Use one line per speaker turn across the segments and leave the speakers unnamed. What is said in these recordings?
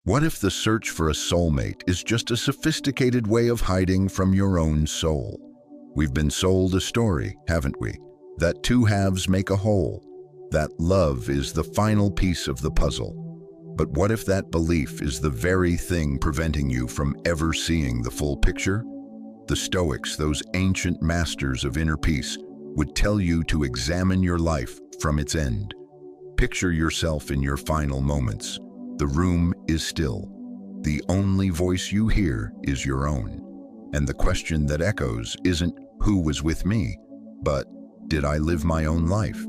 What if the search for a soulmate is just a sophisticated way of hiding from your own soul? We've been sold a story, haven't we? That two halves make a whole, that love is the final piece of the puzzle. But what if that belief is the very thing preventing you from ever seeing the full picture? The Stoics, those ancient masters of inner peace, would tell you to examine your life from its end. Picture yourself in your final moments. The room is still. The only voice you hear is your own. And the question that echoes isn't who was with me, but did I live my own life?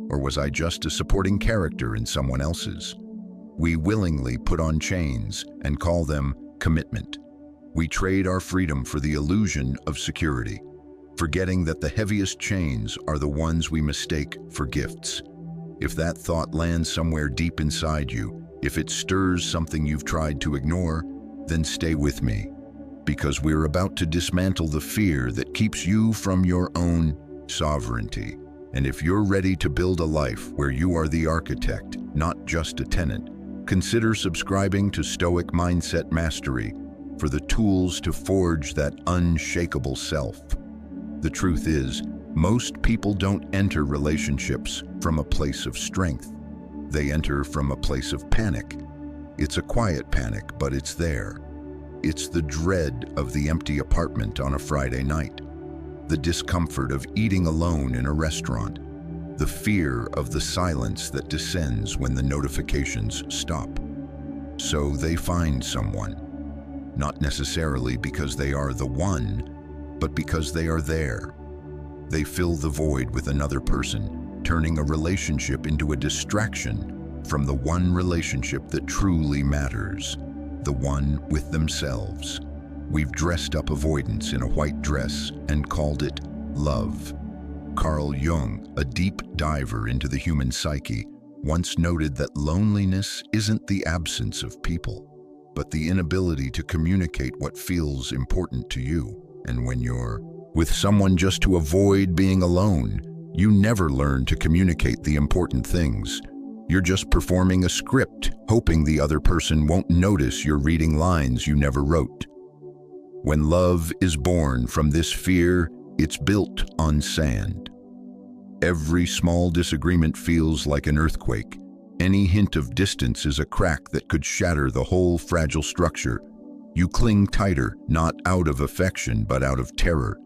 Or was I just a supporting character in someone else's? We willingly put on chains and call them commitment. We trade our freedom for the illusion of security, forgetting that the heaviest chains are the ones we mistake for gifts. If that thought lands somewhere deep inside you, if it stirs something you've tried to ignore, then stay with me, because we're about to dismantle the fear that keeps you from your own sovereignty. And if you're ready to build a life where you are the architect, not just a tenant, consider subscribing to Stoic Mindset Mastery for the tools to forge that unshakable self. The truth is, most people don't enter relationships from a place of strength. They enter from a place of panic. It's a quiet panic, but it's there. It's the dread of the empty apartment on a Friday night, the discomfort of eating alone in a restaurant, the fear of the silence that descends when the notifications stop. So they find someone, not necessarily because they are the one, but because they are there. They fill the void with another person, turning a relationship into a distraction from the one relationship that truly matters, the one with themselves. We've dressed up avoidance in a white dress and called it love. Carl Jung, a deep diver into the human psyche, once noted that loneliness isn't the absence of people, but the inability to communicate what feels important to you. And when you're with someone just to avoid being alone, you never learn to communicate the important things. You're just performing a script, hoping the other person won't notice you're reading lines you never wrote. When love is born from this fear, it's built on sand. Every small disagreement feels like an earthquake. Any hint of distance is a crack that could shatter the whole fragile structure. You cling tighter, not out of affection, but out of terror.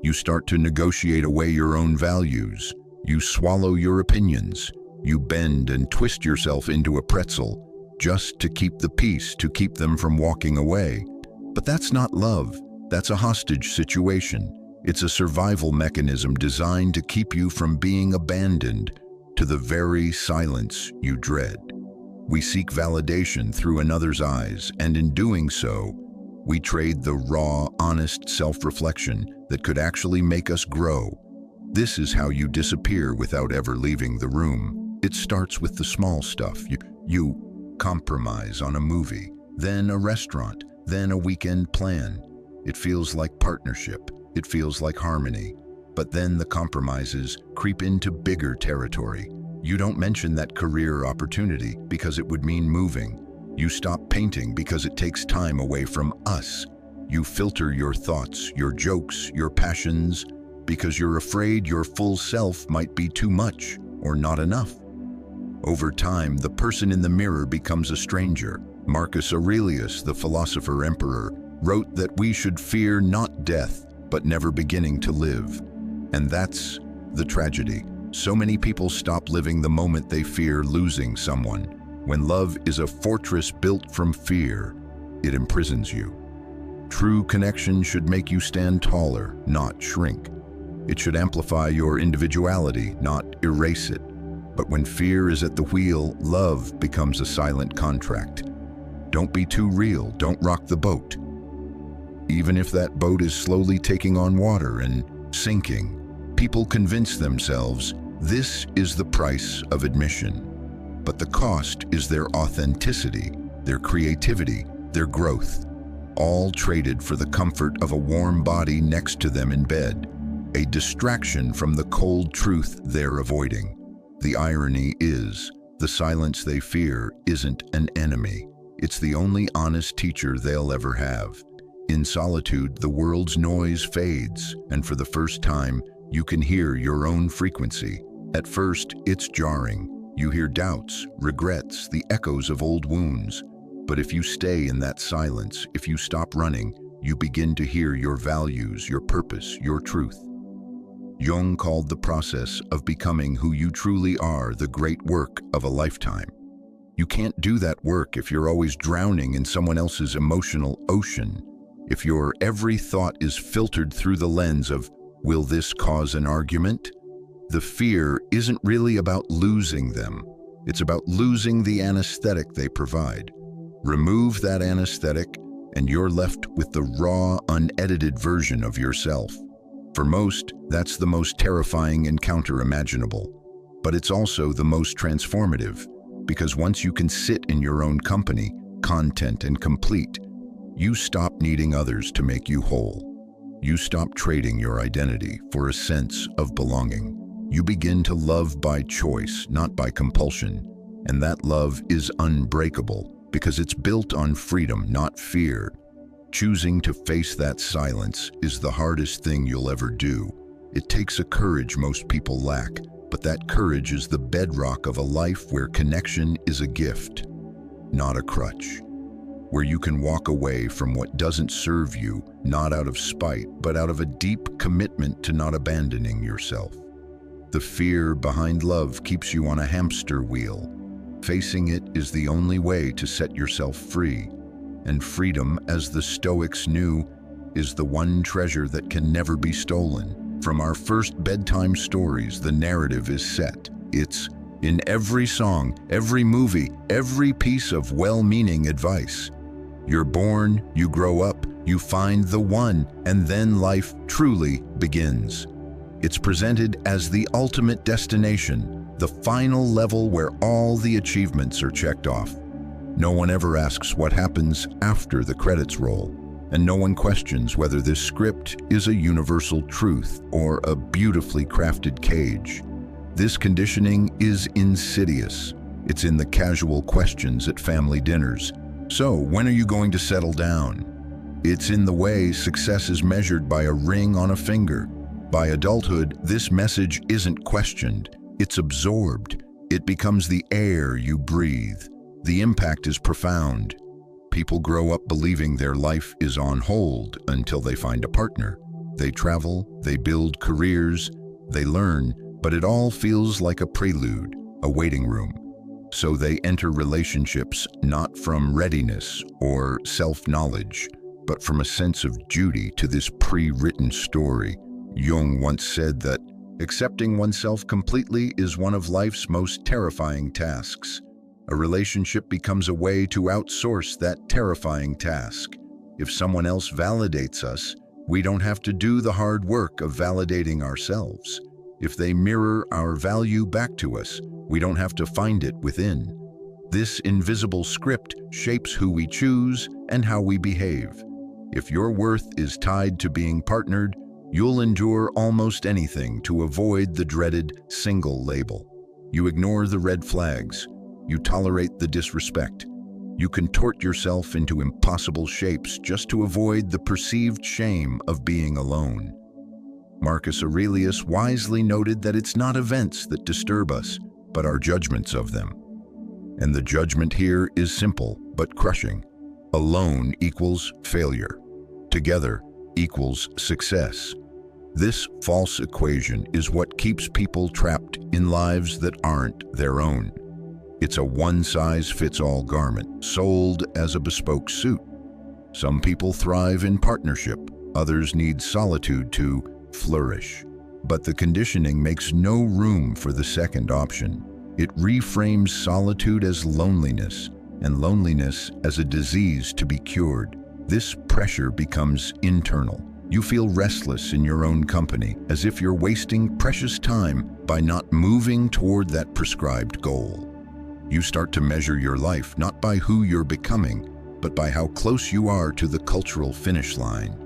You start to negotiate away your own values. You swallow your opinions. You bend and twist yourself into a pretzel just to keep the peace, to keep them from walking away. But that's not love. That's a hostage situation. It's a survival mechanism designed to keep you from being abandoned to the very silence you dread. We seek validation through another's eyes, and in doing so, we trade the raw, honest self-reflection that could actually make us grow. This is how you disappear without ever leaving the room. It starts with the small stuff. You compromise on a movie, then a restaurant, then a weekend plan. It feels like partnership. It feels like harmony. But then the compromises creep into bigger territory. You don't mention that career opportunity because it would mean moving. You stop painting because it takes time away from us. You filter your thoughts, your jokes, your passions, because you're afraid your full self might be too much or not enough. Over time, the person in the mirror becomes a stranger. Marcus Aurelius, the philosopher emperor, wrote that we should fear not death, but never beginning to live. And that's the tragedy. So many people stop living the moment they fear losing someone. When love is a fortress built from fear, it imprisons you. True connection should make you stand taller, not shrink. It should amplify your individuality, not erase it. But when fear is at the wheel, love becomes a silent contract. Don't be too real, don't rock the boat. Even if that boat is slowly taking on water and sinking, people convince themselves this is the price of admission. But the cost is their authenticity, their creativity, their growth, all traded for the comfort of a warm body next to them in bed, a distraction from the cold truth they're avoiding. The irony is, the silence they fear isn't an enemy. It's the only honest teacher they'll ever have. In solitude, the world's noise fades, and for the first time, you can hear your own frequency. At first, it's jarring. You hear doubts, regrets, the echoes of old wounds. But if you stay in that silence, if you stop running, you begin to hear your values, your purpose, your truth. Jung called the process of becoming who you truly are the great work of a lifetime. You can't do that work if you're always drowning in someone else's emotional ocean. If your every thought is filtered through the lens of, will this cause an argument? The fear isn't really about losing them. It's about losing the anesthetic they provide. Remove that anesthetic, and you're left with the raw, unedited version of yourself. For most, that's the most terrifying encounter imaginable. But it's also the most transformative, because once you can sit in your own company, content and complete, you stop needing others to make you whole. You stop trading your identity for a sense of belonging. You begin to love by choice, not by compulsion. And that love is unbreakable because it's built on freedom, not fear. Choosing to face that silence is the hardest thing you'll ever do. It takes a courage most people lack, but that courage is the bedrock of a life where connection is a gift, not a crutch. Where you can walk away from what doesn't serve you, not out of spite, but out of a deep commitment to not abandoning yourself. The fear behind love keeps you on a hamster wheel. Facing it is the only way to set yourself free. And freedom, as the Stoics knew, is the one treasure that can never be stolen. From our first bedtime stories, the narrative is set. It's in every song, every movie, every piece of well-meaning advice. You're born, you grow up, you find the one, and then life truly begins. It's presented as the ultimate destination, the final level where all the achievements are checked off. No one ever asks what happens after the credits roll, and no one questions whether this script is a universal truth or a beautifully crafted cage. This conditioning is insidious. It's in the casual questions at family dinners. So, when are you going to settle down? It's in the way success is measured by a ring on a finger. By adulthood, this message isn't questioned, it's absorbed. It becomes the air you breathe. The impact is profound. People grow up believing their life is on hold until they find a partner. They travel, they build careers, they learn, but it all feels like a prelude, a waiting room. So they enter relationships not from readiness or self-knowledge, but from a sense of duty to this pre-written story. Jung once said that accepting oneself completely is one of life's most terrifying tasks. A relationship becomes a way to outsource that terrifying task. If someone else validates us, we don't have to do the hard work of validating ourselves. If they mirror our value back to us, we don't have to find it within. This invisible script shapes who we choose and how we behave. If your worth is tied to being partnered, you'll endure almost anything to avoid the dreaded single label. You ignore the red flags. You tolerate the disrespect. You contort yourself into impossible shapes just to avoid the perceived shame of being alone. Marcus Aurelius wisely noted that it's not events that disturb us, but our judgments of them. And the judgment here is simple but crushing. Alone equals failure. Together equals success. This false equation is what keeps people trapped in lives that aren't their own. It's a one-size-fits-all garment, sold as a bespoke suit. Some people thrive in partnership, others need solitude to flourish. But the conditioning makes no room for the second option. It reframes solitude as loneliness, and loneliness as a disease to be cured. This pressure becomes internal. You feel restless in your own company, as if you're wasting precious time by not moving toward that prescribed goal. You start to measure your life not by who you're becoming, but by how close you are to the cultural finish line.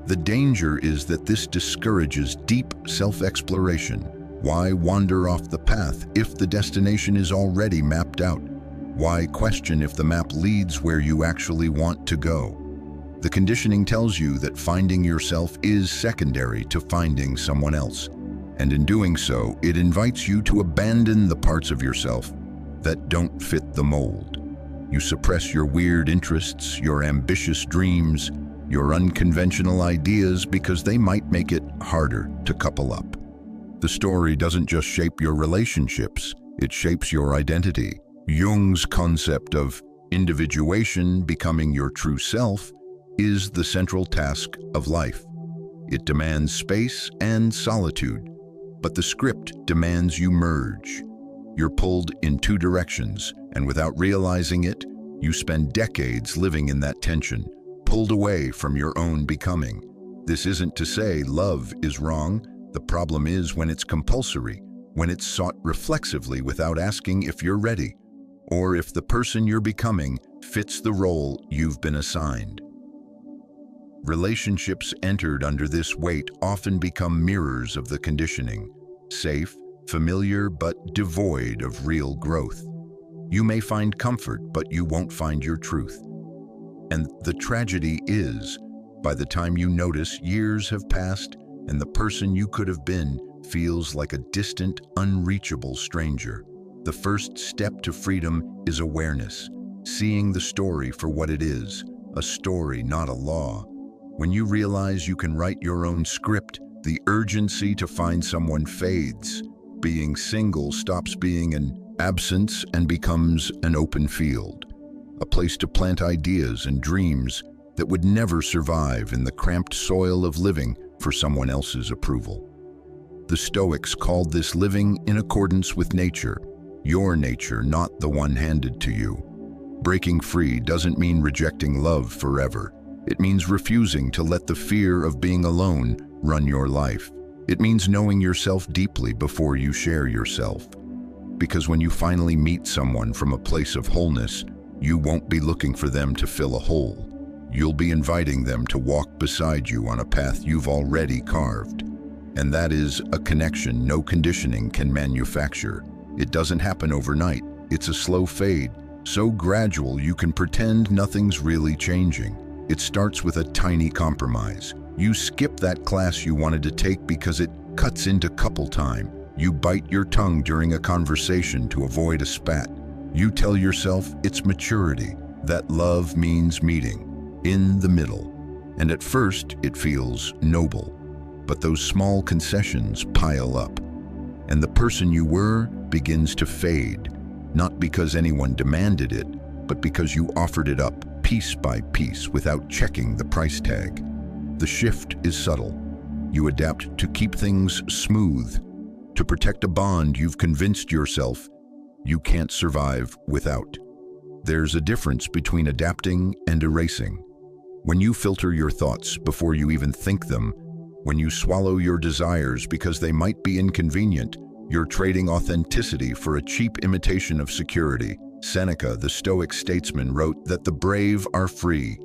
The danger is that this discourages deep self-exploration. Why wander off the path if the destination is already mapped out? Why question if the map leads where you actually want to go? The conditioning tells you that finding yourself is secondary to finding someone else. And in doing so, it invites you to abandon the parts of yourself that don't fit the mold. You suppress your weird interests, your ambitious dreams, your unconventional ideas because they might make it harder to couple up. The story doesn't just shape your relationships, it shapes your identity. Jung's concept of individuation, becoming your true self, is the central task of life. It demands space and solitude, but the script demands you merge. You're pulled in two directions, and without realizing it, you spend decades living in that tension, pulled away from your own becoming. This isn't to say love is wrong. The problem is when it's compulsory, when it's sought reflexively without asking if you're ready, or if the person you're becoming fits the role you've been assigned. Relationships entered under this weight often become mirrors of the conditioning, safe, familiar, but devoid of real growth. You may find comfort, but you won't find your truth. And the tragedy is, by the time you notice, years have passed, and the person you could have been feels like a distant, unreachable stranger. The first step to freedom is awareness, seeing the story for what it is, a story, not a law. When you realize you can write your own script, the urgency to find someone fades. Being single stops being an absence and becomes an open field, a place to plant ideas and dreams that would never survive in the cramped soil of living for someone else's approval. The Stoics called this living in accordance with nature, your nature, not the one handed to you. Breaking free doesn't mean rejecting love forever. It means refusing to let the fear of being alone run your life. It means knowing yourself deeply before you share yourself. Because when you finally meet someone from a place of wholeness, you won't be looking for them to fill a hole. You'll be inviting them to walk beside you on a path you've already carved. And that is a connection no conditioning can manufacture. It doesn't happen overnight. It's a slow fade, so gradual you can pretend nothing's really changing. It starts with a tiny compromise. You skip that class you wanted to take because it cuts into couple time. You bite your tongue during a conversation to avoid a spat. You tell yourself it's maturity, that love means meeting in the middle. And at first, it feels noble. But those small concessions pile up. And the person you were begins to fade, not because anyone demanded it, but because you offered it up piece by piece without checking the price tag. The shift is subtle. You adapt to keep things smooth, to protect a bond you've convinced yourself you can't survive without. There's a difference between adapting and erasing. When you filter your thoughts before you even think them, when you swallow your desires because they might be inconvenient, you're trading authenticity for a cheap imitation of security. Seneca, the Stoic statesman, wrote that the brave are free.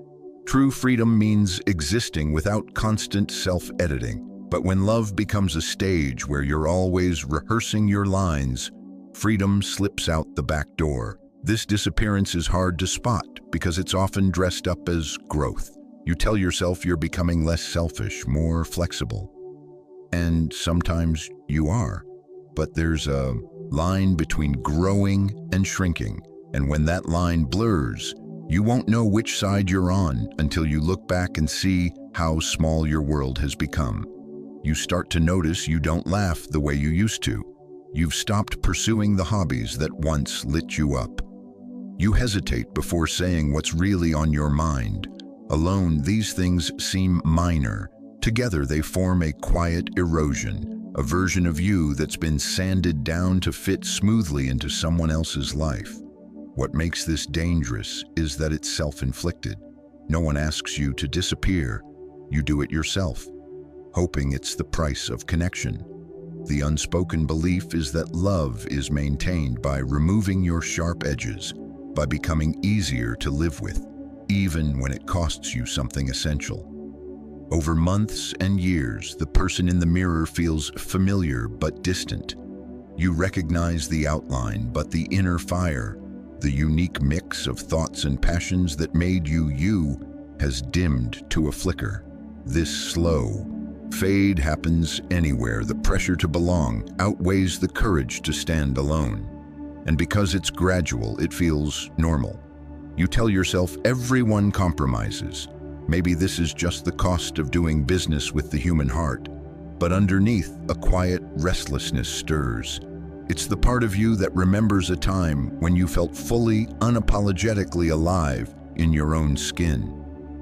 True freedom means existing without constant self-editing. But when love becomes a stage where you're always rehearsing your lines, freedom slips out the back door. This disappearance is hard to spot because it's often dressed up as growth. You tell yourself you're becoming less selfish, more flexible. And sometimes you are. But there's a line between growing and shrinking. And when that line blurs, you won't know which side you're on until you look back and see how small your world has become. You start to notice you don't laugh the way you used to. You've stopped pursuing the hobbies that once lit you up. You hesitate before saying what's really on your mind. Alone, these things seem minor. Together, they form a quiet erosion, a version of you that's been sanded down to fit smoothly into someone else's life. What makes this dangerous is that it's self-inflicted. No one asks you to disappear. You do it yourself, hoping it's the price of connection. The unspoken belief is that love is maintained by removing your sharp edges, by becoming easier to live with, even when it costs you something essential. Over months and years, the person in the mirror feels familiar but distant. You recognize the outline, but the inner fire, The unique mix of thoughts and passions that made you you has dimmed to a flicker. This slow fade happens anywhere. The pressure to belong outweighs the courage to stand alone. And because it's gradual, it feels normal. You tell yourself everyone compromises. Maybe this is just the cost of doing business with the human heart. But underneath, a quiet restlessness stirs. It's the part of you that remembers a time when you felt fully, unapologetically alive in your own skin.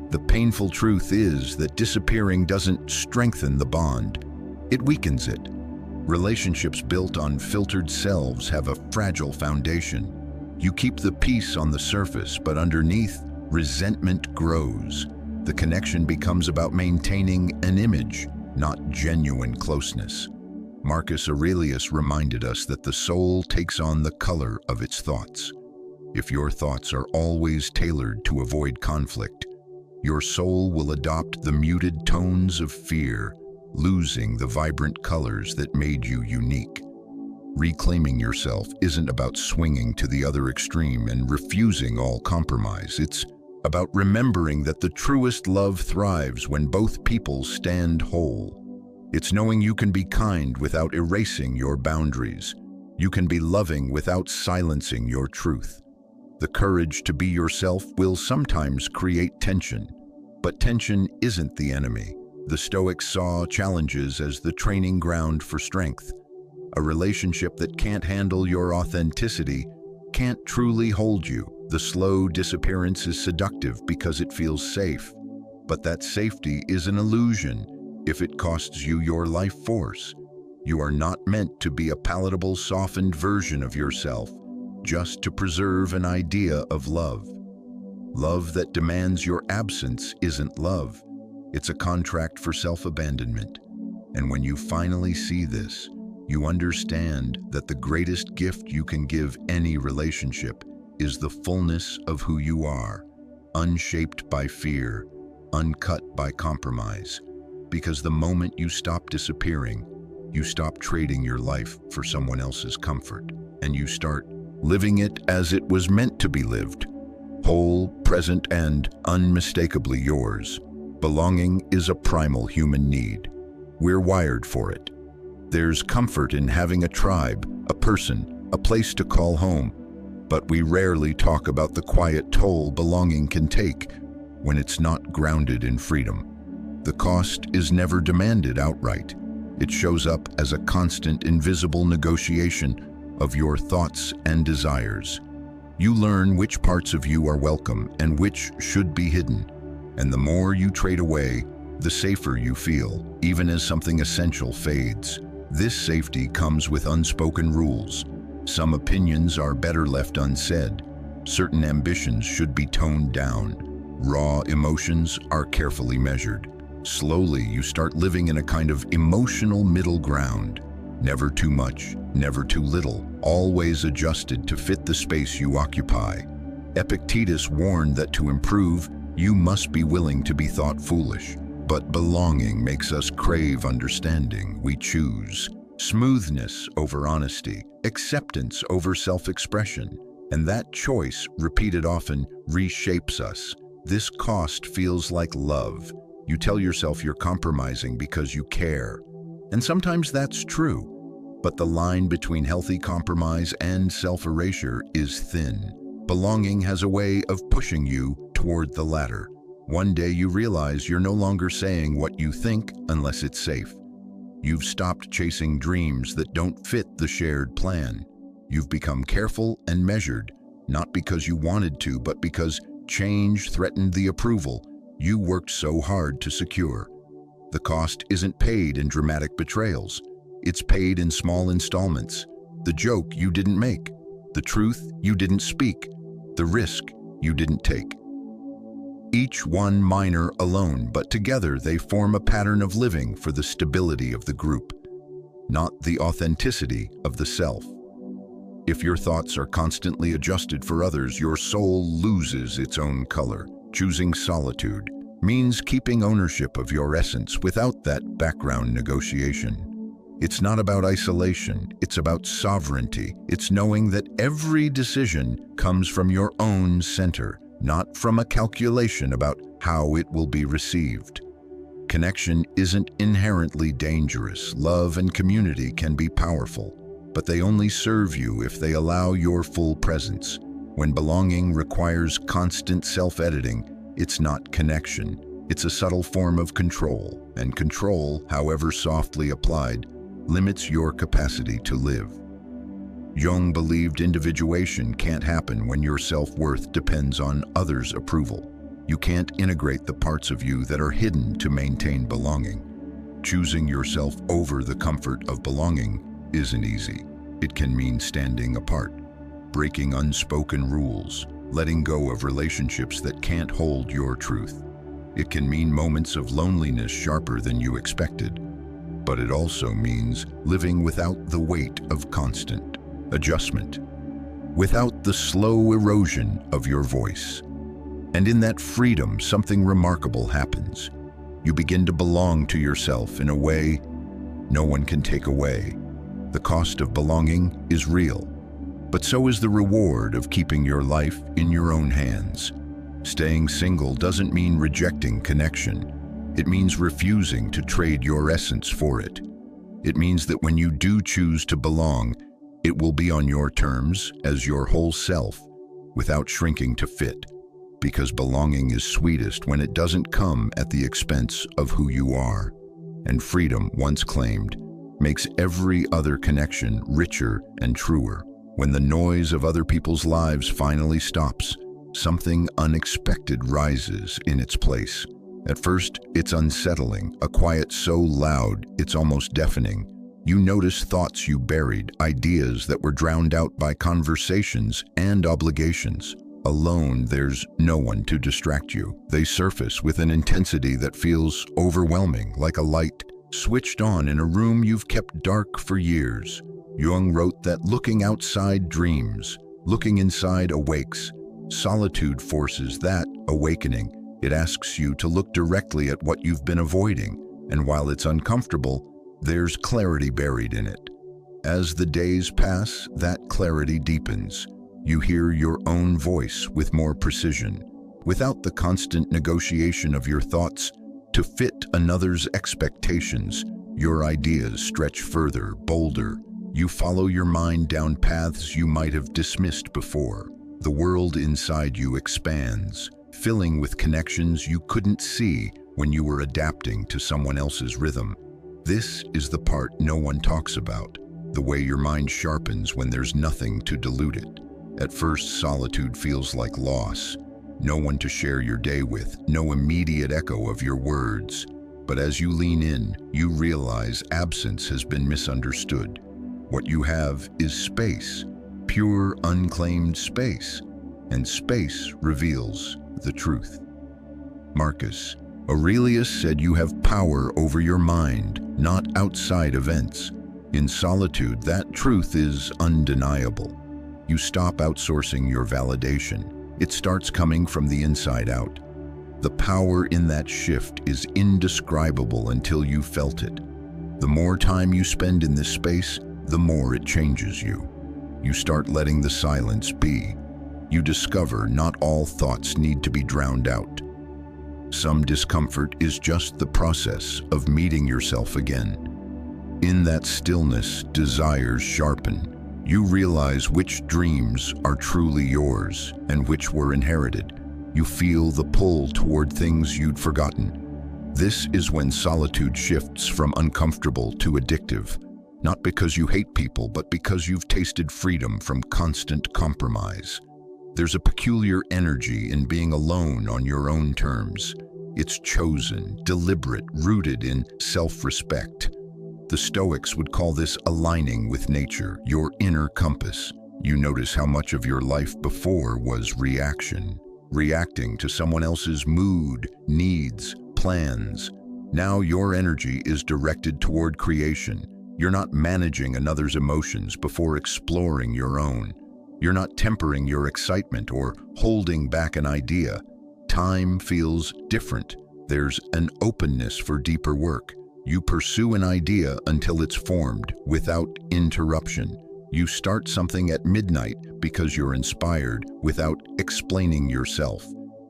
The painful truth is that disappearing doesn't strengthen the bond. It weakens it. Relationships built on filtered selves have a fragile foundation. You keep the peace on the surface, but underneath, resentment grows. The connection becomes about maintaining an image, not genuine closeness. Marcus Aurelius reminded us that the soul takes on the color of its thoughts. If your thoughts are always tailored to avoid conflict, your soul will adopt the muted tones of fear, losing the vibrant colors that made you unique. Reclaiming yourself isn't about swinging to the other extreme and refusing all compromise. It's about remembering that the truest love thrives when both people stand whole. It's knowing you can be kind without erasing your boundaries. You can be loving without silencing your truth. The courage to be yourself will sometimes create tension, but tension isn't the enemy. The Stoics saw challenges as the training ground for strength. A relationship that can't handle your authenticity can't truly hold you. The slow disappearance is seductive because it feels safe, but that safety is an illusion if it costs you your life force. You are not meant to be a palatable, softened version of yourself just to preserve an idea of love. Love that demands your absence isn't love. It's a contract for self-abandonment. And when you finally see this, you understand that the greatest gift you can give any relationship is the fullness of who you are, unshaped by fear, uncut by compromise. Because the moment you stop disappearing, you stop trading your life for someone else's comfort, and you start living it as it was meant to be lived, whole, present, and unmistakably yours. Belonging is a primal human need. We're wired for it. There's comfort in having a tribe, a person, a place to call home, but we rarely talk about the quiet toll belonging can take when it's not grounded in freedom. The cost is never demanded outright. It shows up as a constant, invisible negotiation of your thoughts and desires. You learn which parts of you are welcome and which should be hidden. And the more you trade away, the safer you feel, even as something essential fades. This safety comes with unspoken rules. Some opinions are better left unsaid. Certain ambitions should be toned down. Raw emotions are carefully measured. Slowly, you start living in a kind of emotional middle ground. Never too much, never too little, always adjusted to fit the space you occupy. Epictetus warned that to improve, you must be willing to be thought foolish. But belonging makes us crave understanding. We choose smoothness over honesty, acceptance over self-expression. And that choice, repeated often, reshapes us. This cost feels like love. You tell yourself you're compromising because you care. And sometimes that's true. But the line between healthy compromise and self-erasure is thin. Belonging has a way of pushing you toward the latter. One day you realize you're no longer saying what you think unless it's safe. You've stopped chasing dreams that don't fit the shared plan. You've become careful and measured, not because you wanted to, but because change threatened the approval you worked so hard to secure. The cost isn't paid in dramatic betrayals. It's paid in small installments. The joke you didn't make, the truth you didn't speak, the risk you didn't take. Each one minor alone, but together they form a pattern of living for the stability of the group, not the authenticity of the self. If your thoughts are constantly adjusted for others, your soul loses its own color. Choosing solitude means keeping ownership of your essence without that background negotiation. It's not about isolation, it's about sovereignty. It's knowing that every decision comes from your own center, not from a calculation about how it will be received. Connection isn't inherently dangerous. Love and community can be powerful, but they only serve you if they allow your full presence. When belonging requires constant self-editing, it's not connection. It's a subtle form of control, and control, however softly applied, limits your capacity to live. Jung believed individuation can't happen when your self-worth depends on others' approval. You can't integrate the parts of you that are hidden to maintain belonging. Choosing yourself over the comfort of belonging isn't easy. It can mean standing apart, breaking unspoken rules, letting go of relationships that can't hold your truth. It can mean moments of loneliness sharper than you expected. But it also means living without the weight of constant adjustment, without the slow erosion of your voice. And in that freedom, something remarkable happens. You begin to belong to yourself in a way no one can take away. The cost of belonging is real, but so is the reward of keeping your life in your own hands. Staying single doesn't mean rejecting connection. It means refusing to trade your essence for it. It means that when you do choose to belong, it will be on your terms as your whole self, without shrinking to fit. Because belonging is sweetest when it doesn't come at the expense of who you are. And freedom, once claimed, makes every other connection richer and truer. When the noise of other people's lives finally stops, something unexpected rises in its place. At first, it's unsettling, a quiet so loud it's almost deafening. You notice thoughts you buried, ideas that were drowned out by conversations and obligations. Alone, there's no one to distract you. They surface with an intensity that feels overwhelming, like a light switched on in a room you've kept dark for years. Jung wrote that looking outside dreams, looking inside awakes. Solitude forces that awakening. It asks you to look directly at what you've been avoiding, and while it's uncomfortable, there's clarity buried in it. As the days pass, that clarity deepens. You hear your own voice with more precision, without the constant negotiation of your thoughts to fit another's expectations. Your ideas stretch further, bolder. You follow your mind down paths you might have dismissed before. The world inside you expands, filling with connections you couldn't see when you were adapting to someone else's rhythm. This is the part no one talks about, the way your mind sharpens when there's nothing to dilute it. At first, solitude feels like loss. No one to share your day with, no immediate echo of your words. But as you lean in, you realize absence has been misunderstood. What you have is space, pure, unclaimed space, and space reveals the truth. Marcus Aurelius said you have power over your mind, not outside events. In solitude, that truth is undeniable. You stop outsourcing your validation. It starts coming from the inside out. The power in that shift is indescribable until you felt it. The more time you spend in this space, the more it changes you. You start letting the silence be. You discover not all thoughts need to be drowned out. Some discomfort is just the process of meeting yourself again. In that stillness, desires sharpen. You realize which dreams are truly yours and which were inherited. You feel the pull toward things you'd forgotten. This is when solitude shifts from uncomfortable to addictive, not because you hate people, but because you've tasted freedom from constant compromise. There's a peculiar energy in being alone on your own terms. It's chosen, deliberate, rooted in self-respect. The Stoics would call this aligning with nature, your inner compass. You notice how much of your life before was reaction, reacting to someone else's mood, needs, plans. Now your energy is directed toward creation. You're not managing another's emotions before exploring your own. You're not tempering your excitement or holding back an idea. Time feels different. There's an openness for deeper work. You pursue an idea until it's formed, without interruption. You start something at midnight because you're inspired, without explaining yourself.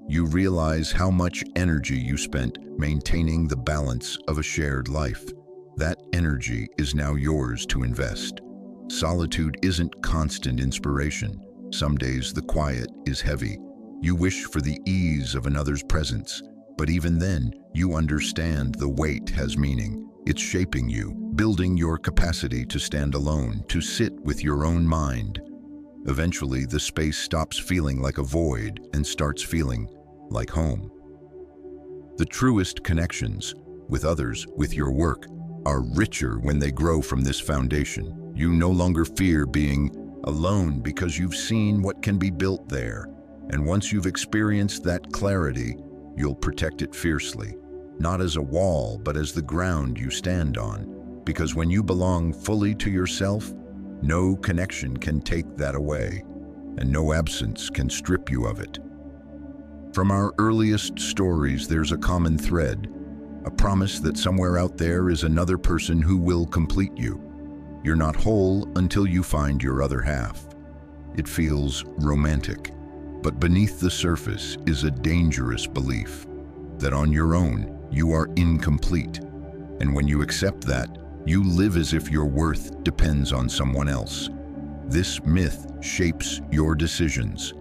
You realize how much energy you spent maintaining the balance of a shared life. That energy is now yours to invest. Solitude isn't constant inspiration. Some days the quiet is heavy. You wish for the ease of another's presence, but even then, you understand the weight has meaning. It's shaping you, building your capacity to stand alone, to sit with your own mind. Eventually, the space stops feeling like a void and starts feeling like home. The truest connections, with others, with your work, are richer when they grow from this foundation. You no longer fear being alone because you've seen what can be built there. And once you've experienced that clarity, you'll protect it fiercely, not as a wall, but as the ground you stand on. Because when you belong fully to yourself, no connection can take that away, and no absence can strip you of it. From our earliest stories, there's a common thread, a promise that somewhere out there is another person who will complete you. You're not whole until you find your other half. It feels romantic, but beneath the surface is a dangerous belief that on your own, you are incomplete. And when you accept that, you live as if your worth depends on someone else. This myth shapes your decisions.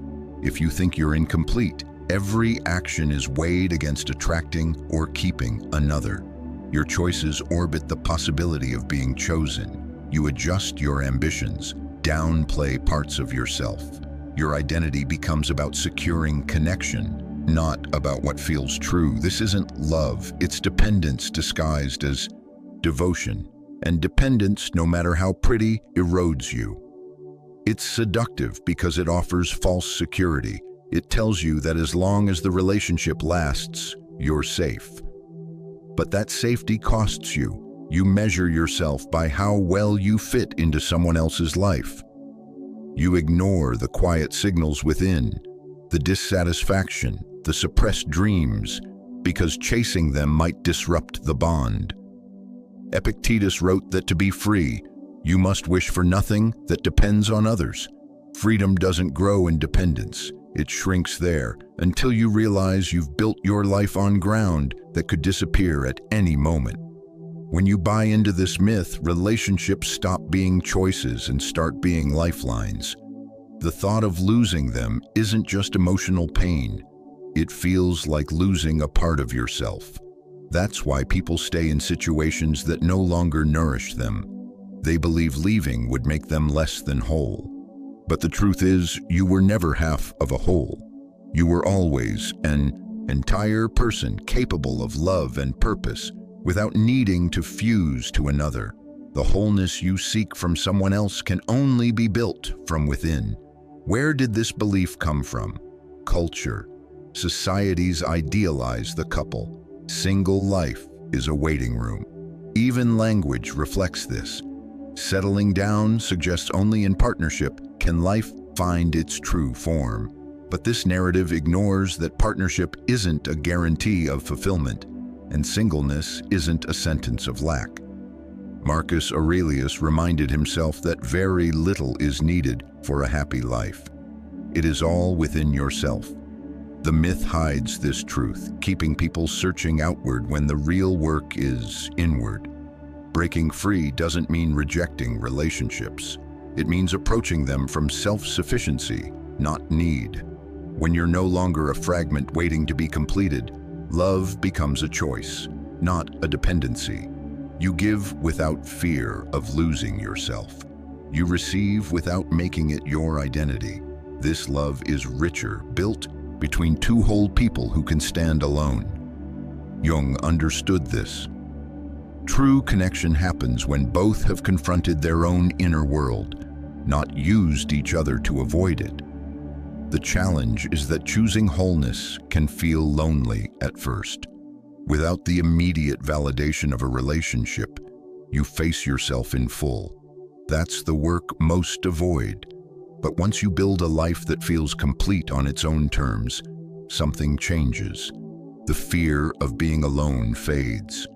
If you think you're incomplete, every action is weighed against attracting or keeping another. Your choices orbit the possibility of being chosen. You adjust your ambitions, downplay parts of yourself. Your identity becomes about securing connection, not about what feels true. This isn't love, it's dependence disguised as devotion. And dependence, no matter how pretty, erodes you. It's seductive because it offers false security. It tells you that as long as the relationship lasts, you're safe. But that safety costs you. You measure yourself by how well you fit into someone else's life. You ignore the quiet signals within, the dissatisfaction, the suppressed dreams, because chasing them might disrupt the bond. Epictetus wrote that to be free, you must wish for nothing that depends on others. Freedom doesn't grow in dependence. It shrinks there until you realize you've built your life on ground that could disappear at any moment. When you buy into this myth, relationships stop being choices and start being lifelines. The thought of losing them isn't just emotional pain. It feels like losing a part of yourself. That's why people stay in situations that no longer nourish them. They believe leaving would make them less than whole. But the truth is, you were never half of a whole. You were always an entire person capable of love and purpose, without needing to fuse to another. The wholeness you seek from someone else can only be built from within. Where did this belief come from? Culture. Societies idealize the couple. Single life is a waiting room. Even language reflects this. Settling down suggests only in partnership can life find its true form. But this narrative ignores that partnership isn't a guarantee of fulfillment, and singleness isn't a sentence of lack. Marcus Aurelius reminded himself that very little is needed for a happy life. It is all within yourself. The myth hides this truth, keeping people searching outward when the real work is inward. Breaking free doesn't mean rejecting relationships. It means approaching them from self-sufficiency, not need. When you're no longer a fragment waiting to be completed, love becomes a choice, not a dependency. You give without fear of losing yourself. You receive without making it your identity. This love is richer, built between two whole people who can stand alone. Jung understood this. True connection happens when both have confronted their own inner world, not used each other to avoid it. The challenge is that choosing wholeness can feel lonely at first. Without the immediate validation of a relationship, you face yourself in full. That's the work most avoid. But once you build a life that feels complete on its own terms, something changes. The fear of being alone fades.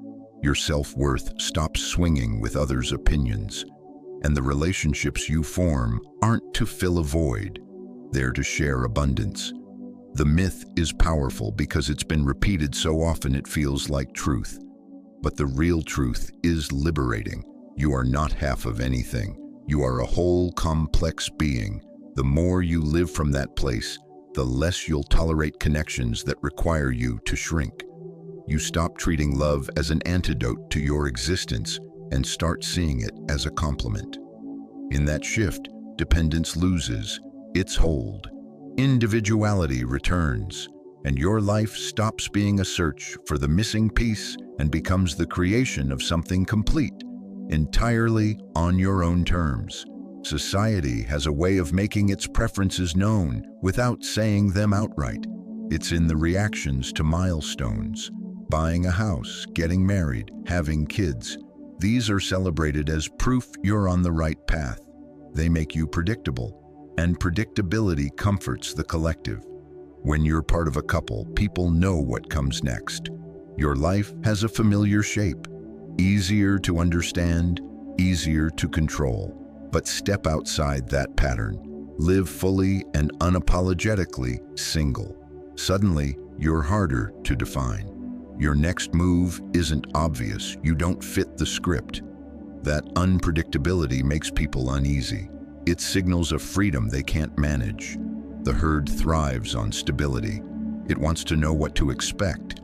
Your self-worth stops swinging with others' opinions, and the relationships you form aren't to fill a void, they're to share abundance. The myth is powerful because it's been repeated so often it feels like truth. But the real truth is liberating. You are not half of anything. You are a whole, complex being. The more you live from that place, the less you'll tolerate connections that require you to shrink. You stop treating love as an antidote to your existence and start seeing it as a complement. In that shift, dependence loses its hold. Individuality returns, and your life stops being a search for the missing piece and becomes the creation of something complete, entirely on your own terms. Society has a way of making its preferences known without saying them outright. It's in the reactions to milestones. Buying a house, getting married, having kids. These are celebrated as proof you're on the right path. They make you predictable, and predictability comforts the collective. When you're part of a couple, people know what comes next. Your life has a familiar shape, easier to understand, easier to control. But step outside that pattern. Live fully and unapologetically single. Suddenly, you're harder to define. Your next move isn't obvious. You don't fit the script. That unpredictability makes people uneasy. It signals a freedom they can't manage. The herd thrives on stability. It wants to know what to expect.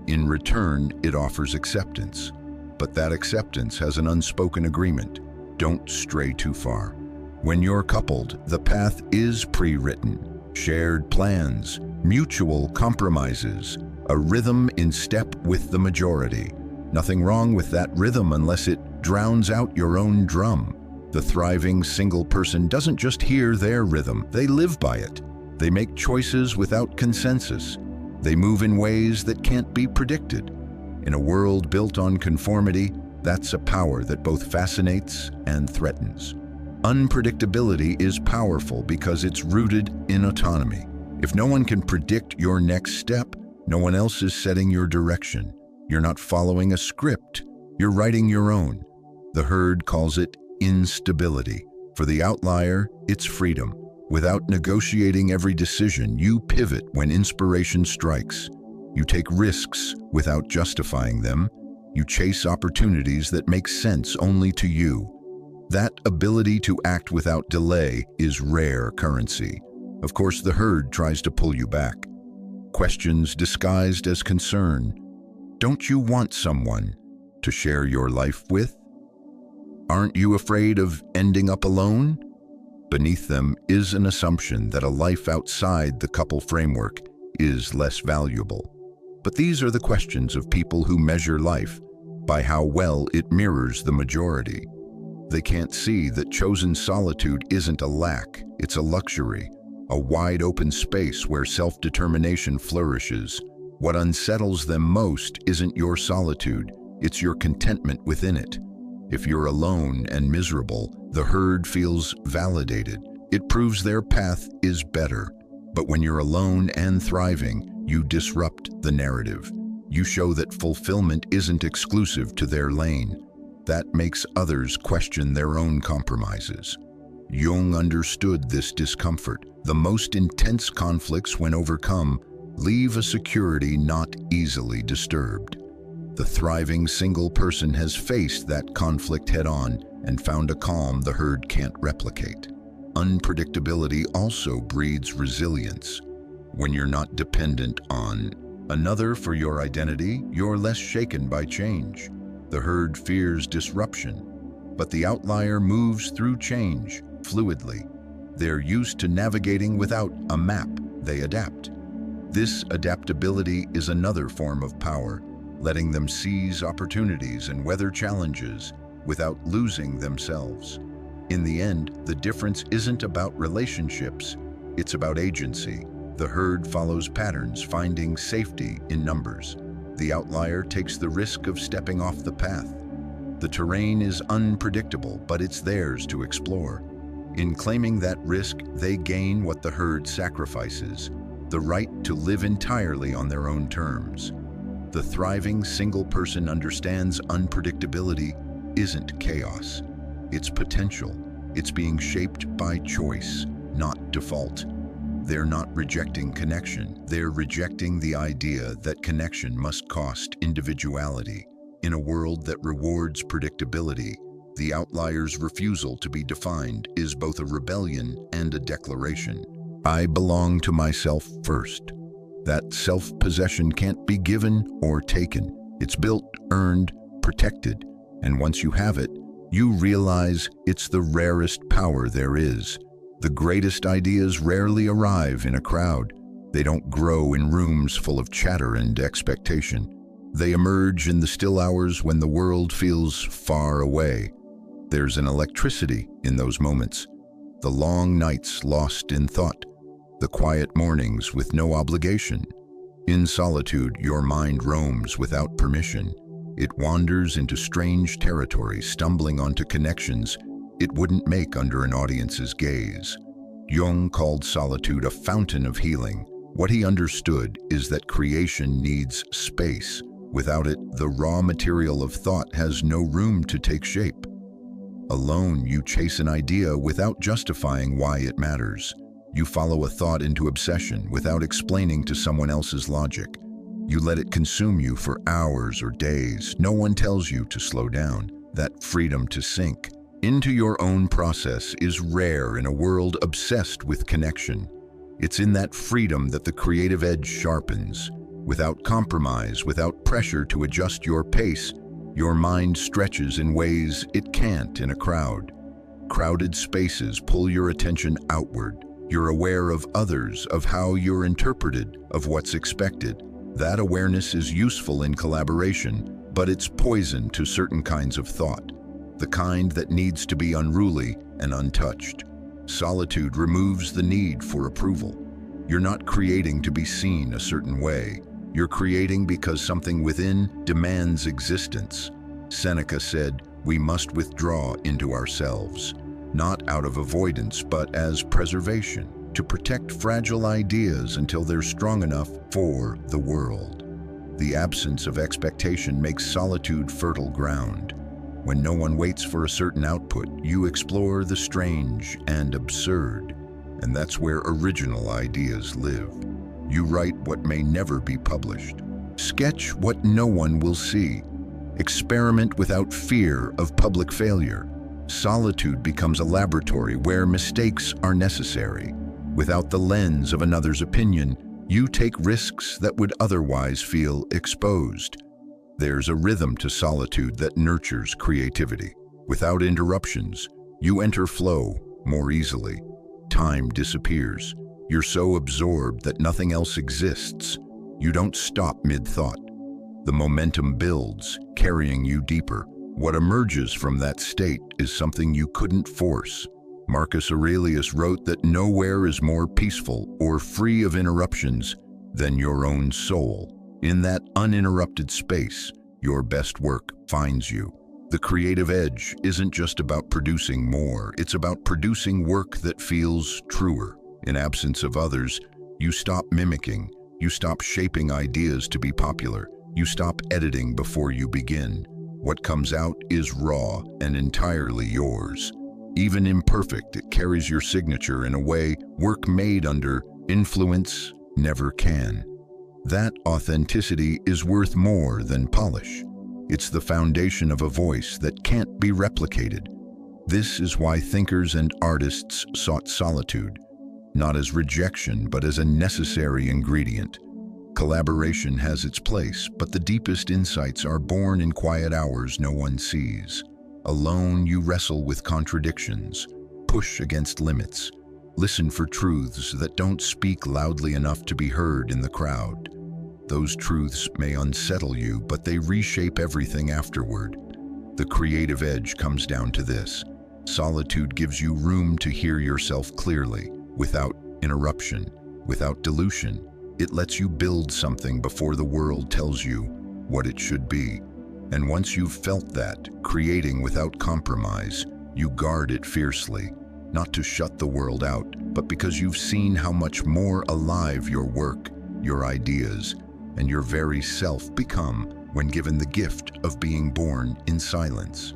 In return, it offers acceptance. But that acceptance has an unspoken agreement. Don't stray too far. When you're coupled, the path is pre-written. Shared plans, mutual compromises, a rhythm in step with the majority. Nothing wrong with that rhythm unless it drowns out your own drum. The thriving single person doesn't just hear their rhythm, they live by it. They make choices without consensus. They move in ways that can't be predicted. In a world built on conformity, that's a power that both fascinates and threatens. Unpredictability is powerful because it's rooted in autonomy. If no one can predict your next step, no one else is setting your direction. You're not following a script, you're writing your own. The herd calls it instability. For the outlier, it's freedom. Without negotiating every decision, you pivot when inspiration strikes. You take risks without justifying them. You chase opportunities that make sense only to you. That ability to act without delay is rare currency. Of course, the herd tries to pull you back. Questions disguised as concern. Don't you want someone to share your life with? Aren't you afraid of ending up alone? Beneath them is an assumption that a life outside the couple framework is less valuable. But these are the questions of people who measure life by how well it mirrors the majority. They can't see that chosen solitude isn't a lack, it's a luxury, a wide open space where self-determination flourishes. What unsettles them most isn't your solitude, it's your contentment within it. If you're alone and miserable, the herd feels validated. It proves their path is better. But when you're alone and thriving, you disrupt the narrative. You show that fulfillment isn't exclusive to their lane. That makes others question their own compromises. Jung understood this discomfort. The most intense conflicts, when overcome, leave a security not easily disturbed. The thriving single person has faced that conflict head-on and found a calm the herd can't replicate. Unpredictability also breeds resilience. When you're not dependent on another for your identity, you're less shaken by change. The herd fears disruption, but the outlier moves through change fluidly. They're used to navigating without a map, they adapt. This adaptability is another form of power, letting them seize opportunities and weather challenges without losing themselves. In the end, the difference isn't about relationships, it's about agency. The herd follows patterns, finding safety in numbers. The outlier takes the risk of stepping off the path. The terrain is unpredictable, but it's theirs to explore. In claiming that risk, they gain what the herd sacrifices, the right to live entirely on their own terms. The thriving single person understands unpredictability isn't chaos. It's potential. It's being shaped by choice, not default. They're not rejecting connection. They're rejecting the idea that connection must cost individuality. In a world that rewards predictability, the outlier's refusal to be defined is both a rebellion and a declaration. I belong to myself first. That self-possession can't be given or taken. It's built, earned, protected, and once you have it, you realize it's the rarest power there is. The greatest ideas rarely arrive in a crowd. They don't grow in rooms full of chatter and expectation. They emerge in the still hours when the world feels far away. There's an electricity in those moments. The long nights lost in thought. The quiet mornings with no obligation. In solitude, your mind roams without permission. It wanders into strange territory, stumbling onto connections it wouldn't make under an audience's gaze. Jung called solitude a fountain of healing. What he understood is that creation needs space. Without it, the raw material of thought has no room to take shape. Alone, you chase an idea without justifying why it matters. You follow a thought into obsession without explaining to someone else's logic. You let it consume you for hours or days. No one tells you to slow down. That freedom to sink into your own process is rare in a world obsessed with connection. It's in that freedom that the creative edge sharpens. Without compromise, without pressure to adjust your pace, your mind stretches in ways it can't in a crowd. Crowded spaces pull your attention outward. You're aware of others, of how you're interpreted, of what's expected. That awareness is useful in collaboration, but it's poison to certain kinds of thought, the kind that needs to be unruly and untouched. Solitude removes the need for approval. You're not creating to be seen a certain way. You're creating because something within demands existence. Seneca said, "We must withdraw into ourselves, not out of avoidance, but as preservation, to protect fragile ideas until they're strong enough for the world." The absence of expectation makes solitude fertile ground. When no one waits for a certain output, you explore the strange and absurd, and that's where original ideas live. You write what may never be published. Sketch what no one will see. Experiment without fear of public failure. Solitude becomes a laboratory where mistakes are necessary. Without the lens of another's opinion, you take risks that would otherwise feel exposed. There's a rhythm to solitude that nurtures creativity. Without interruptions, you enter flow more easily. Time disappears. You're so absorbed that nothing else exists. You don't stop mid-thought. The momentum builds, carrying you deeper. What emerges from that state is something you couldn't force. Marcus Aurelius wrote that nowhere is more peaceful or free of interruptions than your own soul. In that uninterrupted space, your best work finds you. The creative edge isn't just about producing more, it's about producing work that feels truer. In absence of others, you stop mimicking, you stop shaping ideas to be popular, you stop editing before you begin. What comes out is raw and entirely yours. Even imperfect, it carries your signature in a way work made under influence never can. That authenticity is worth more than polish. It's the foundation of a voice that can't be replicated. This is why thinkers and artists sought solitude, not as rejection, but as a necessary ingredient. Collaboration has its place, but the deepest insights are born in quiet hours no one sees. Alone, you wrestle with contradictions, push against limits, listen for truths that don't speak loudly enough to be heard in the crowd. Those truths may unsettle you, but they reshape everything afterward. The creative edge comes down to this. Solitude gives you room to hear yourself clearly, without interruption, without dilution. It lets you build something before the world tells you what it should be. And once you've felt that, creating without compromise, you guard it fiercely, not to shut the world out, but because you've seen how much more alive your work, your ideas, and your very self become when given the gift of being born in silence.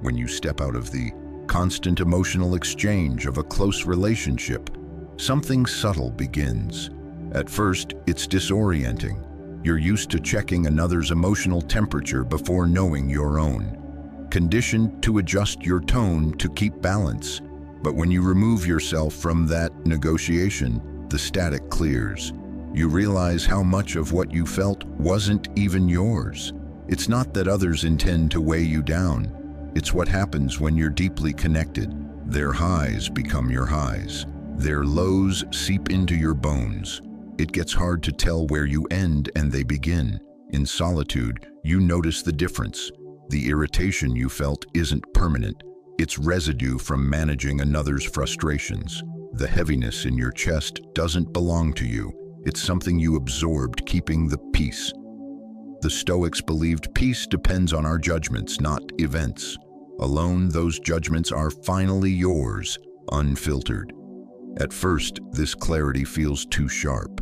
When you step out of the constant emotional exchange of a close relationship, something subtle begins. At first, it's disorienting. You're used to checking another's emotional temperature before knowing your own, conditioned to adjust your tone to keep balance. But when you remove yourself from that negotiation, the static clears. You realize how much of what you felt wasn't even yours. It's not that others intend to weigh you down. It's what happens when you're deeply connected. Their highs become your highs. Their lows seep into your bones. It gets hard to tell where you end and they begin. In solitude, you notice the difference. The irritation you felt isn't permanent. It's residue from managing another's frustrations. The heaviness in your chest doesn't belong to you. It's something you absorbed, keeping the peace. The Stoics believed peace depends on our judgments, not events. Alone, those judgments are finally yours, unfiltered. At first, this clarity feels too sharp.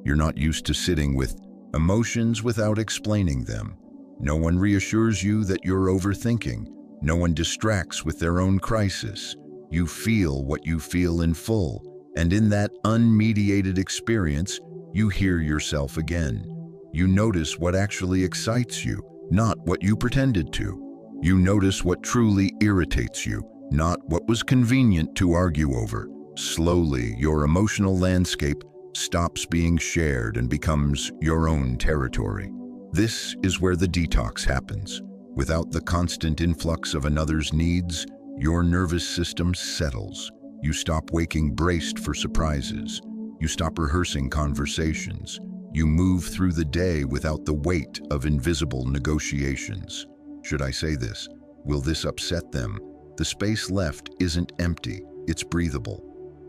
You're not used to sitting with emotions without explaining them. No one reassures you that you're overthinking. No one distracts with their own crisis. You feel what you feel in full, and in that unmediated experience, you hear yourself again. You notice what actually excites you, not what you pretended to. You notice what truly irritates you, not what was convenient to argue over. Slowly, your emotional landscape stops being shared and becomes your own territory. This is where the detox happens. Without the constant influx of another's needs, your nervous system settles. You stop waking braced for surprises. You stop rehearsing conversations. You move through the day without the weight of invisible negotiations. Should I say this? Will this upset them? The space left isn't empty, it's breathable.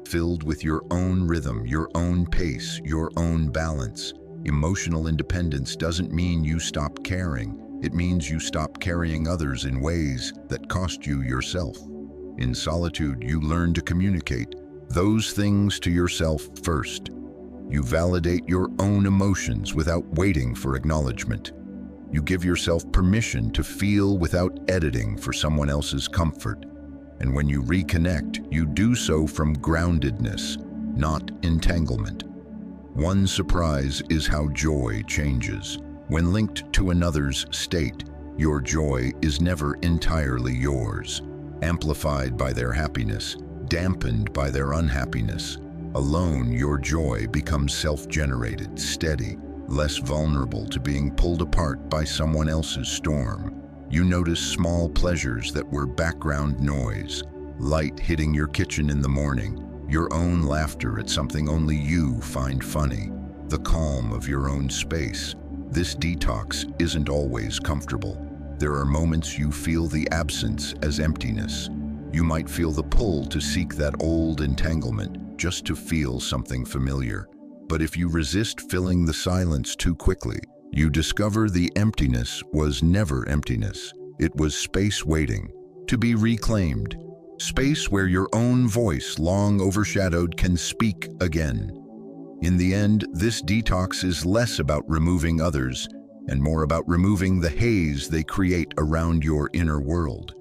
Filled with your own rhythm, your own pace, your own balance. Emotional independence doesn't mean you stop caring. It means you stop carrying others in ways that cost you yourself. In solitude, you learn to communicate those things to yourself first. You validate your own emotions without waiting for acknowledgement. You give yourself permission to feel without editing for someone else's comfort. And when you reconnect, you do so from groundedness, not entanglement. One surprise is how joy changes. When linked to another's state, your joy is never entirely yours. Amplified by their happiness, dampened by their unhappiness. Alone, your joy becomes self-generated, steady, less vulnerable to being pulled apart by someone else's storm. You notice small pleasures that were background noise, light hitting your kitchen in the morning, your own laughter at something only you find funny, the calm of your own space. This detox isn't always comfortable. There are moments you feel the absence as emptiness. You might feel the pull to seek that old entanglement just to feel something familiar. But if you resist filling the silence too quickly, you discover the emptiness was never emptiness. It was space waiting to be reclaimed. Space where your own voice, long overshadowed, can speak again. In the end, this detox is less about removing others and more about removing the haze they create around your inner world.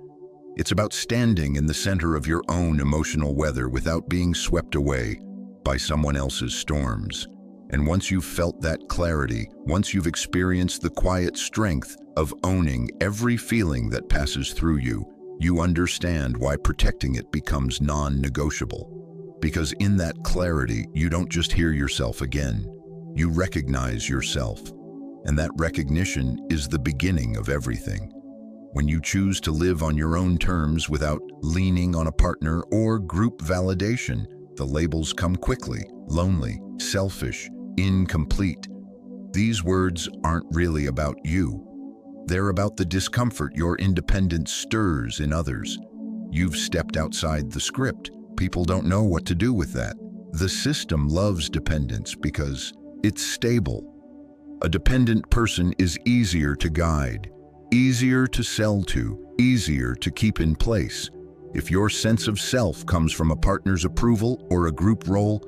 It's about standing in the center of your own emotional weather without being swept away by someone else's storms. And once you've felt that clarity, once you've experienced the quiet strength of owning every feeling that passes through you, you understand why protecting it becomes non-negotiable. Because in that clarity, you don't just hear yourself again, you recognize yourself. And that recognition is the beginning of everything. When you choose to live on your own terms without leaning on a partner or group validation, the labels come quickly: lonely, selfish, incomplete. These words aren't really about you. They're about the discomfort your independence stirs in others. You've stepped outside the script. People don't know what to do with that. The system loves dependence because it's stable. A dependent person is easier to guide, easier to sell to, easier to keep in place. If your sense of self comes from a partner's approval or a group role,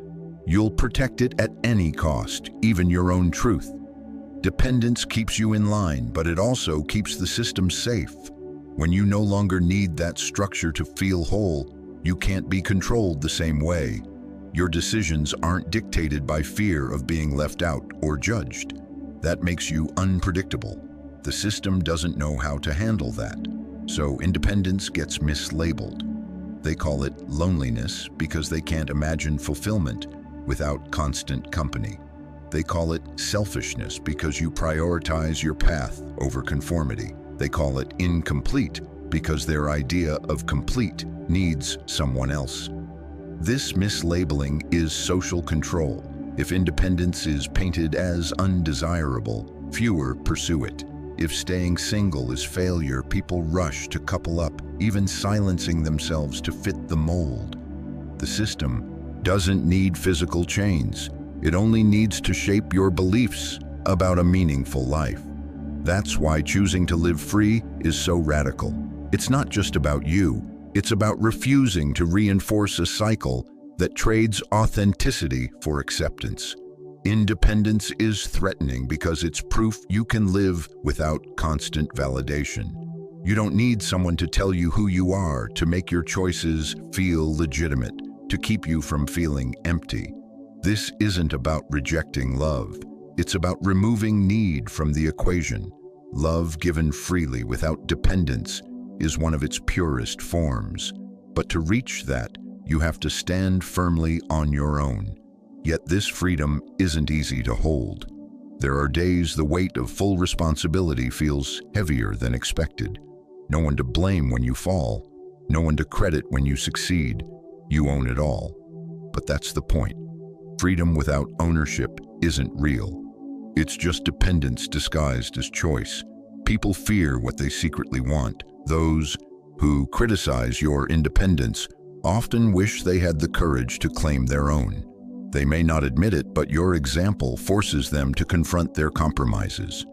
you'll protect it at any cost, even your own truth. Dependence keeps you in line, but it also keeps the system safe. When you no longer need that structure to feel whole, you can't be controlled the same way. Your decisions aren't dictated by fear of being left out or judged. That makes you unpredictable. The system doesn't know how to handle that. So independence gets mislabeled. They call it loneliness because they can't imagine fulfillment without constant company. They call it selfishness because you prioritize your path over conformity. They call it incomplete because their idea of complete needs someone else. This mislabeling is social control. If independence is painted as undesirable, fewer pursue it. If staying single is failure, people rush to couple up, even silencing themselves to fit the mold. The system doesn't need physical chains. It only needs to shape your beliefs about a meaningful life. That's why choosing to live free is so radical. It's not just about you. It's about refusing to reinforce a cycle that trades authenticity for acceptance. Independence is threatening because it's proof you can live without constant validation. You don't need someone to tell you who you are to make your choices feel legitimate, to keep you from feeling empty. This isn't about rejecting love. It's about removing need from the equation. Love given freely without dependence is one of its purest forms. But to reach that, you have to stand firmly on your own. Yet this freedom isn't easy to hold. There are days the weight of full responsibility feels heavier than expected. No one to blame when you fall, no one to credit when you succeed. You own it all. But that's the point. Freedom without ownership isn't real. It's just dependence disguised as choice. People fear what they secretly want. Those who criticize your independence often wish they had the courage to claim their own. They may not admit it, but your example forces them to confront their compromises.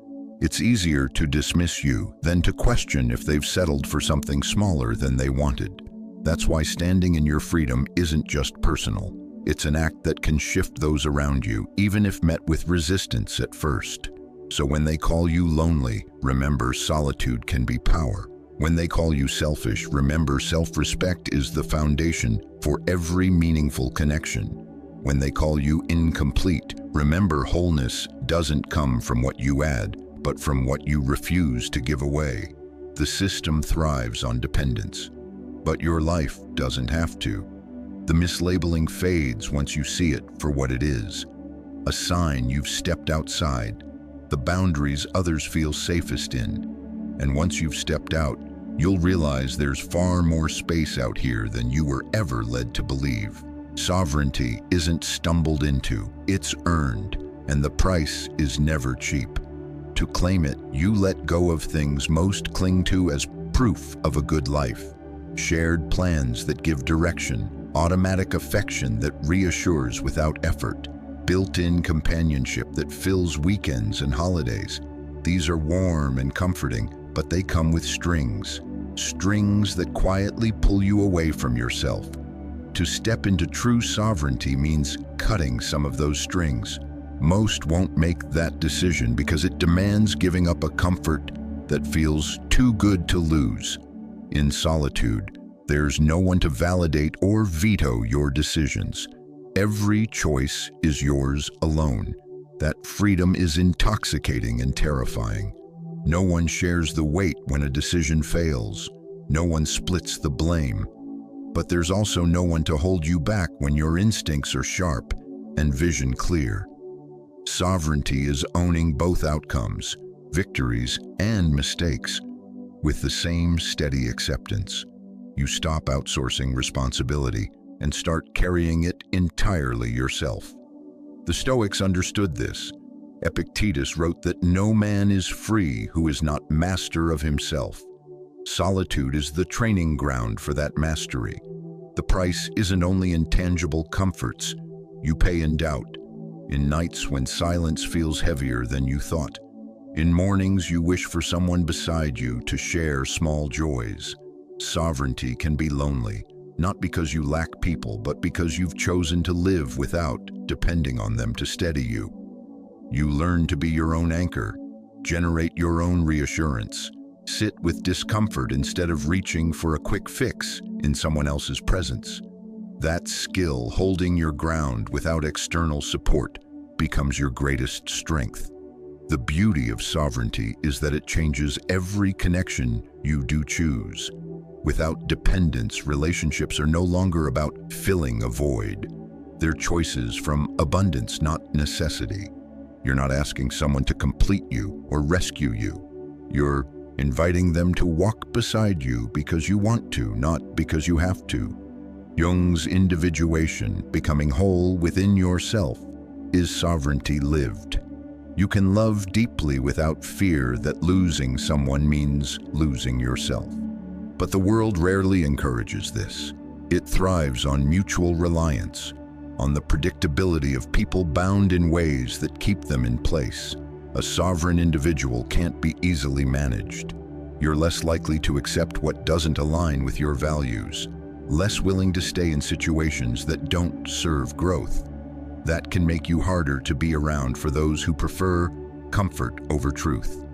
It's easier to dismiss you than to question if they've settled for something smaller than they wanted. That's why standing in your freedom isn't just personal. It's an act that can shift those around you, even if met with resistance at first. So when they call you lonely, remember solitude can be power. When they call you selfish, remember self-respect is the foundation for every meaningful connection. When they call you incomplete, remember wholeness doesn't come from what you add, but from what you refuse to give away. The system thrives on dependence, but your life doesn't have to. The mislabeling fades once you see it for what it is, a sign you've stepped outside, the boundaries others feel safest in. And once you've stepped out, you'll realize there's far more space out here than you were ever led to believe. Sovereignty isn't stumbled into, it's earned, and the price is never cheap. To claim it, you let go of things most cling to as proof of a good life. Shared plans that give direction, automatic affection that reassures without effort, built-in companionship that fills weekends and holidays. These are warm and comforting, but they come with strings that quietly pull you away from yourself. To step into true sovereignty means cutting some of those strings. Most won't make that decision because it demands giving up a comfort that feels too good to lose. In solitude, there's no one to validate or veto your decisions. Every choice is yours alone. That freedom is intoxicating and terrifying. No one shares the weight when a decision fails. No one splits the blame. But there's also no one to hold you back when your instincts are sharp and vision clear. Sovereignty is owning both outcomes, victories and mistakes, with the same steady acceptance. You stop outsourcing responsibility and start carrying it entirely yourself. The Stoics understood this. Epictetus wrote that no man is free who is not master of himself. Solitude is the training ground for that mastery. The price isn't only in tangible comforts. You pay in doubt, in nights when silence feels heavier than you thought. In mornings you wish for someone beside you to share small joys. Sovereignty can be lonely, not because you lack people, but because you've chosen to live without depending on them to steady you. You learn to be your own anchor, generate your own reassurance, sit with discomfort instead of reaching for a quick fix in someone else's presence. That skill, holding your ground without external support, becomes your greatest strength. The beauty of sovereignty is that it changes every connection you do choose. Without dependence, relationships are no longer about filling a void. They're choices from abundance, not necessity. You're not asking someone to complete you or rescue you. You're inviting them to walk beside you because you want to, not because you have to. Jung's individuation, becoming whole within yourself, is sovereignty lived. You can love deeply without fear that losing someone means losing yourself. But the world rarely encourages this. It thrives on mutual reliance, on the predictability of people bound in ways that keep them in place. A sovereign individual can't be easily managed. You're less likely to accept what doesn't align with your values, less willing to stay in situations that don't serve growth. That can make you harder to be around for those who prefer comfort over truth.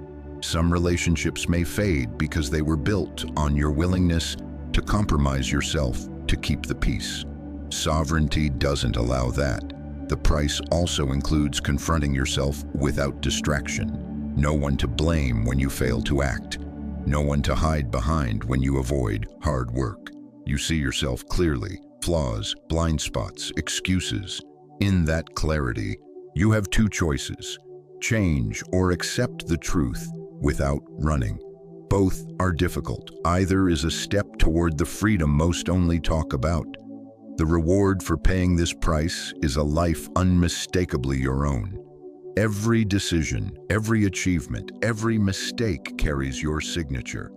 Some relationships may fade because they were built on your willingness to compromise yourself to keep the peace. Sovereignty doesn't allow that. The price also includes confronting yourself without distraction. No one to blame when you fail to act. No one to hide behind when you avoid hard work. You see yourself clearly, flaws, blind spots, excuses. In that clarity, you have two choices: change or accept the truth without running. Both are difficult. Either is a step toward the freedom most only talk about. The reward for paying this price is a life unmistakably your own. Every decision, every achievement, every mistake carries your signature.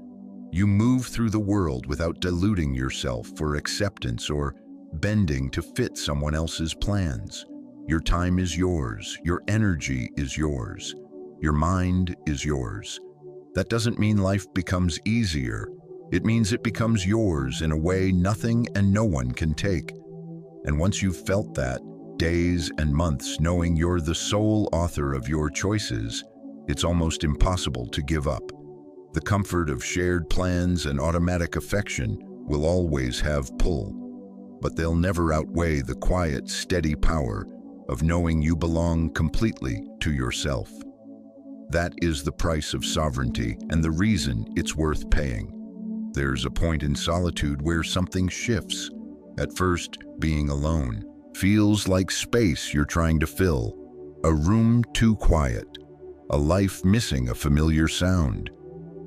You move through the world without diluting yourself for acceptance or bending to fit someone else's plans. Your time is yours. Your energy is yours. Your mind is yours. That doesn't mean life becomes easier. It means it becomes yours in a way nothing and no one can take. And once you've felt that, days and months knowing you're the sole author of your choices, it's almost impossible to give up. The comfort of shared plans and automatic affection will always have pull, but they'll never outweigh the quiet, steady power of knowing you belong completely to yourself. That is the price of sovereignty and the reason it's worth paying. There's a point in solitude where something shifts. At first, being alone feels like space you're trying to fill, a room too quiet, a life missing a familiar sound.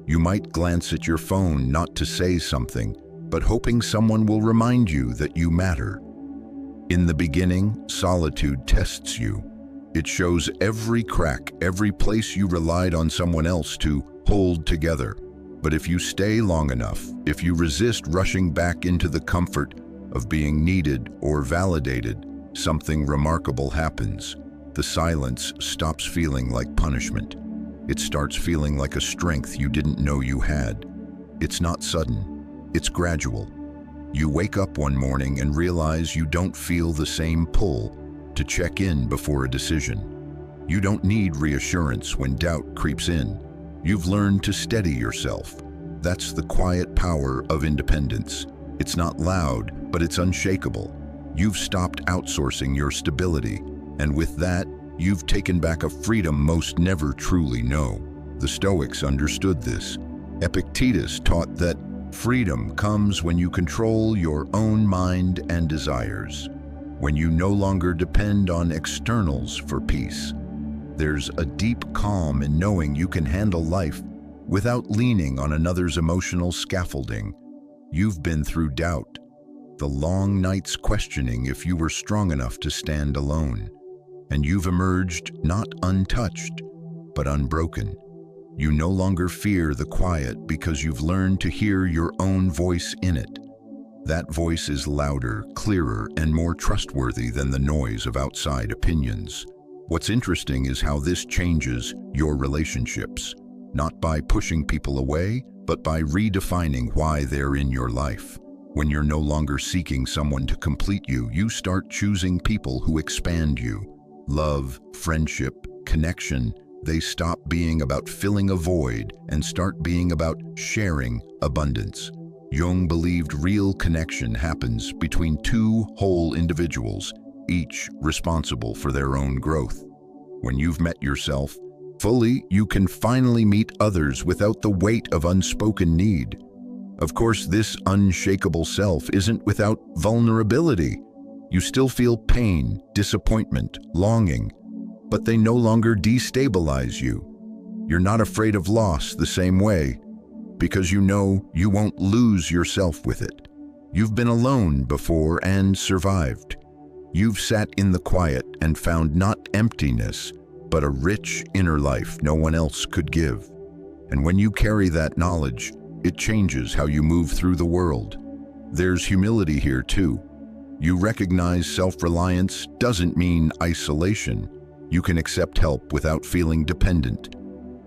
You might glance at your phone not to say something, but hoping someone will remind you that you matter. In the beginning, solitude tests you. It shows every crack, every place you relied on someone else to hold together. But if you stay long enough, if you resist rushing back into the comfort of being needed or validated, something remarkable happens. The silence stops feeling like punishment. It starts feeling like a strength you didn't know you had. It's not sudden, it's gradual. You wake up one morning and realize you don't feel the same pull to check in before a decision. You don't need reassurance when doubt creeps in. You've learned to steady yourself. That's the quiet power of independence. It's not loud, but it's unshakable. You've stopped outsourcing your stability, and with that, you've taken back a freedom most never truly know. The Stoics understood this. Epictetus taught that freedom comes when you control your own mind and desires, when you no longer depend on externals for peace. There's a deep calm in knowing you can handle life without leaning on another's emotional scaffolding. You've been through doubt, the long nights questioning if you were strong enough to stand alone, and you've emerged not untouched, but unbroken. You no longer fear the quiet because you've learned to hear your own voice in it. That voice is louder, clearer, and more trustworthy than the noise of outside opinions. What's interesting is how this changes your relationships, not by pushing people away, but by redefining why they're in your life. When you're no longer seeking someone to complete you, you start choosing people who expand you. Love, friendship, connection, they stop being about filling a void and start being about sharing abundance. Jung believed real connection happens between two whole individuals, each responsible for their own growth. When you've met yourself fully, you can finally meet others without the weight of unspoken need. Of course, this unshakable self isn't without vulnerability. You still feel pain, disappointment, longing, but they no longer destabilize you. You're not afraid of loss the same way, because you know you won't lose yourself with it. You've been alone before and survived. You've sat in the quiet and found not emptiness, but a rich inner life no one else could give. And when you carry that knowledge, it changes how you move through the world. There's humility here too. You recognize self-reliance doesn't mean isolation. You can accept help without feeling dependent.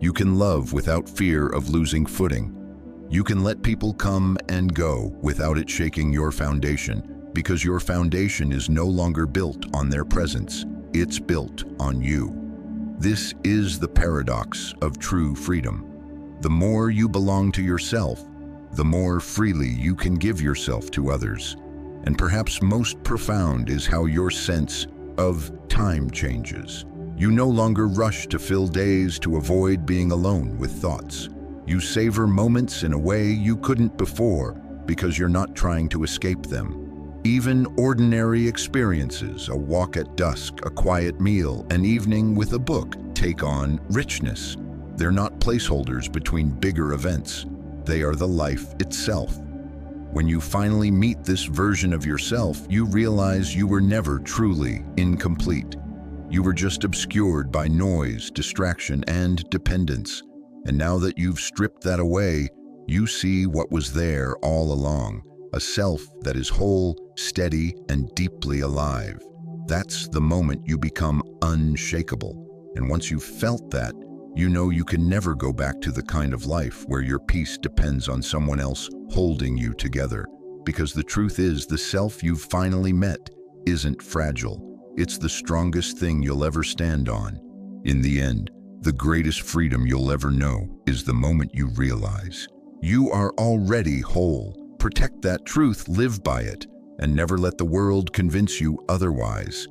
You can love without fear of losing footing. You can let people come and go without it shaking your foundation, because your foundation is no longer built on their presence. It's built on you. This is the paradox of true freedom. The more you belong to yourself, the more freely you can give yourself to others. And perhaps most profound is how your sense of time changes. You no longer rush to fill days to avoid being alone with thoughts. You savor moments in a way you couldn't before because you're not trying to escape them. Even ordinary experiences, a walk at dusk, a quiet meal, an evening with a book, take on richness. They're not placeholders between bigger events. They are the life itself. When you finally meet this version of yourself, you realize you were never truly incomplete. You were just obscured by noise, distraction, and dependence. And now that you've stripped that away, you see what was there all along, a self that is whole, steady, and deeply alive. That's the moment you become unshakable. And once you've felt that, you know you can never go back to the kind of life where your peace depends on someone else holding you together. Because the truth is, the self you've finally met isn't fragile. It's the strongest thing you'll ever stand on. In the end, the greatest freedom you'll ever know is the moment you realize you are already whole. Protect that truth, live by it, and never let the world convince you otherwise.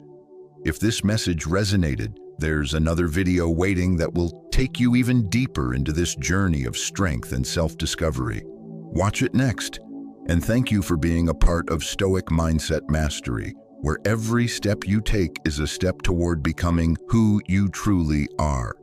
If this message resonated, there's another video waiting that will take you even deeper into this journey of strength and self-discovery. Watch it next, and thank you for being a part of Stoic Mindset Mastery, where every step you take is a step toward becoming who you truly are.